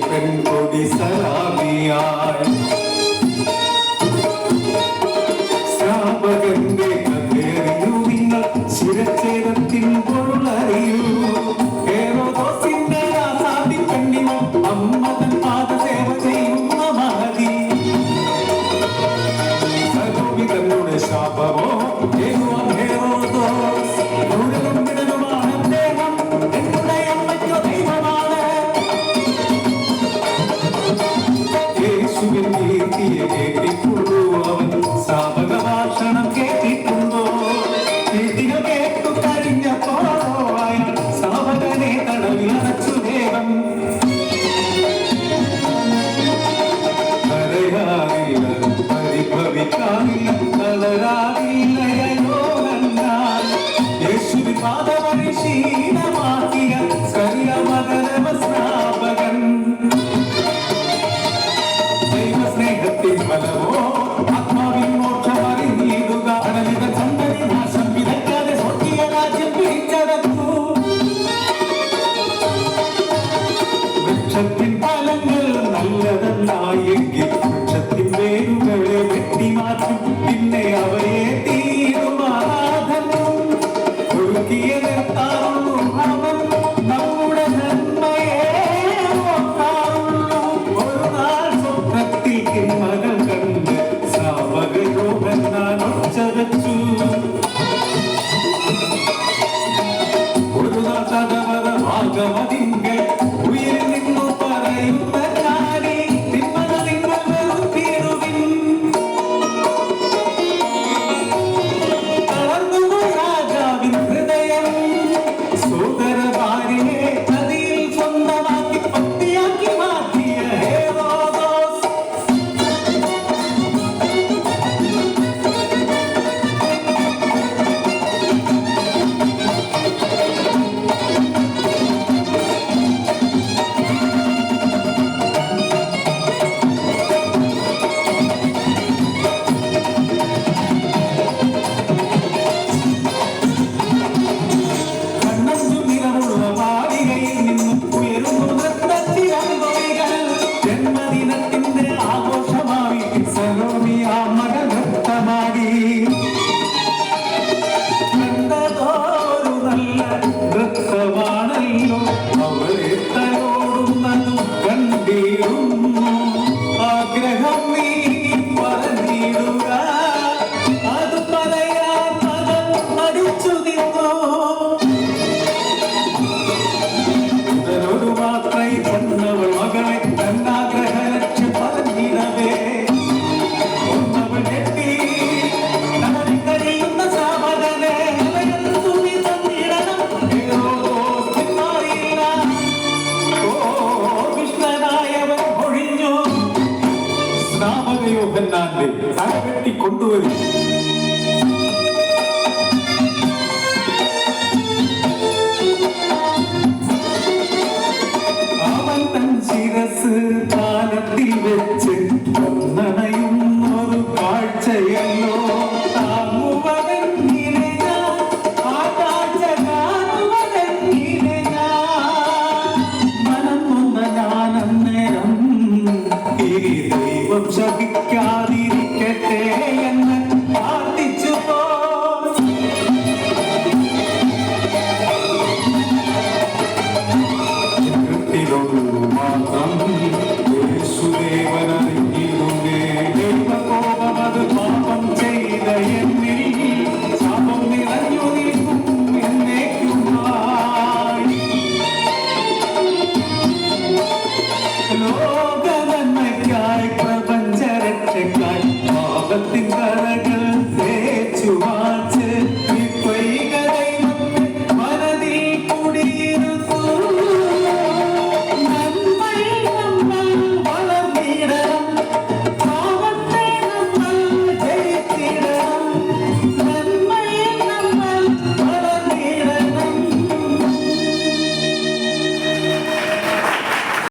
പെൺകൊടി സലാമിയായി ശ്രാപകന്റെ കഥയറിയൂ നിങ്ങൾ ശിരച്ഛേദത്തിൻ പൊരുളറിയൂ ഹേറോദോസിന്റെ ആസാദി പെണ്ണിമോ അമ്മതൻ പാദസേവ ചെയ്യുന്ന മഹതി സലോമി തന്നുടെ ശാപമോ ഏകുവാൻ ഹേറോദോസ് ദൂരവും വിടലുമാണ് അദ്ദേഹം എന്നുടെ അമ്മയ്ക്കോ ദൈവമാണ് യേശുവിൻ കീർത്തിയെ കേട്ടിട്ടുള്ളൂ അവൻ ശ്രാപക ഭാഷണം കേട്ടിട്ടുണ്ടോ കീർത്തികൾ കേട്ടു കഴിഞ്ഞപ്പോഴോ അയാൾ ശ്രാപകനെ തടവിൽ അടച്ചു വേഗം കരയാറില്ല പരിഭവിക്കാറില്ല തളരാറില്ലയോ എന്നാൽ യേശുവിൻ പാദവഴി ശീലമാക്കിയ സ്കറിയമകരവ ശ്രാപകൻ ദൈവസ്നേഹത്തിൻ ഫലമോ ആത്മാവിൻ മോക്ഷം അറിഞ്ഞിടുക അനലിത ചന്ദനി നാശം വിതയ്ക്കാതെ സ്വർഗീയ രാജ്യം പിടിച്ചടക്കൂ വൃക്ഷത്തിൻ ഫലങ്ങൾ നല്ലതല്ലായെങ്കിൽ വൃക്ഷത്തിൻ വേരുകളെ വെട്ടിമാറ്റും പിന്നെ അവയെ തീരുമാനാഥൻ ഒഴുക്കിയ നിർത്താറുള്ളൂ അവൻ നമ്മുടെ നന്മയെ ഓർക്കാറുള്ളൂ ഒരു നാൾ സ്വപ്നത്തിൽ കിന്മകൾ കണ്ട് ശ്രാവകരോഗൻ ഞാൻ ഒച്ചവച്ചു ഒരു നാൾ തടവറ ഭാഗമതിങ്കൽ ഉയരിൽ നിന്നു പറയുന്ന കാരി തിന്മക നിങ്ങൾ വെറുത്തിടുവിൻ തളർന്നുപോയി രാജാവിൻ ഹൃദയം സോദര ഭാര്യയെ നദിയിൽ സ്വന്തമാക്കി പത്തിയാക്കി മാറ്റിയ ഹേറോദോസ് കണ്ണഞ്ചു നിറമുള്ള മാളികയിൽ നിന്നും ഉയരുന്നു നൃത്തത്തിരമ്പൊലികൾ ജന്മദിനത്തിന്റെ ആഘോഷമായി സലോമി ആ മകൾ നൃത്തമാടി കണ്ടതോരു നല്ല നൃത്തമാണല്ലോ അവളെ തലോടുന്നതും കണ്ടിരുന്നു ആഗ്രഹം നീ പറഞ്ഞിടുക അത് പറയാൻ മകൻ മടിച്ചു നിന്നു ഇതനോട് മാത്രമായി വന്നവൾ മകളെ തന്നാഗ്രഹ ലക്ഷ്യം പറഞ്ഞിടവേ ഒന്നവൾ ഞെട്ടി തങ്ങളിൽ കഴിയുന്ന സാമതനെ തുണി തന്നിടണം ഹേറോദോസ് പിന്മാറിയില്ല വിഷ്ണനായവൻ ഒഴിഞ്ഞു സ്നാപകയോഹന്നാന്റെ തലവെട്ടി കൊണ്ടുവരും അവൻ തൻ ശിരസ് കാലത്തിൽ വെച്ച് ഒന്നണയുന്നൊരു കാഴ്ചയല്ലോ താങ്ങുവതെങ്ങിനെ ഞാൻ ആ കാഴ്ച കാണുവതെങ്ങിനെ ഞാൻ മനം നൊന്ന ഞാനന്നേരം ഈ ദൈവം ശപിക്കാതിരിക്കട്ടെ എന്ന് പ്രാർത്ഥിച്ചു പോയി മാത്രം യേശുദേവനറിഞ്ഞിരുന്നേ ദൈവകോപമത് പാപം ചെയ്ത എന്നിൽ ശാപം നിറഞ്ഞു നിൽക്കും എന്നേക്കുമായി ലോക നന്മയ്ക്കായി പ്രപഞ്ചരക്ഷയ്ക്കായി പാപത്തിൻ കരകൾ